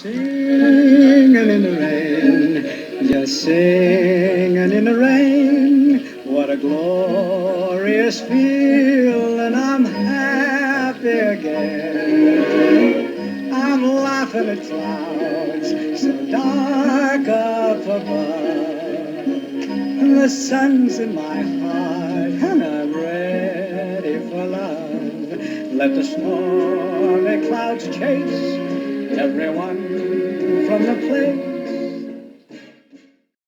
Singing in the rain, just singing in the rain. What a glorious feeling, I'm happy again. I'm laughing at clouds so dark up above. And the sun's in my heart, and I'm ready for love. Let the stormy clouds chase everyone from the place.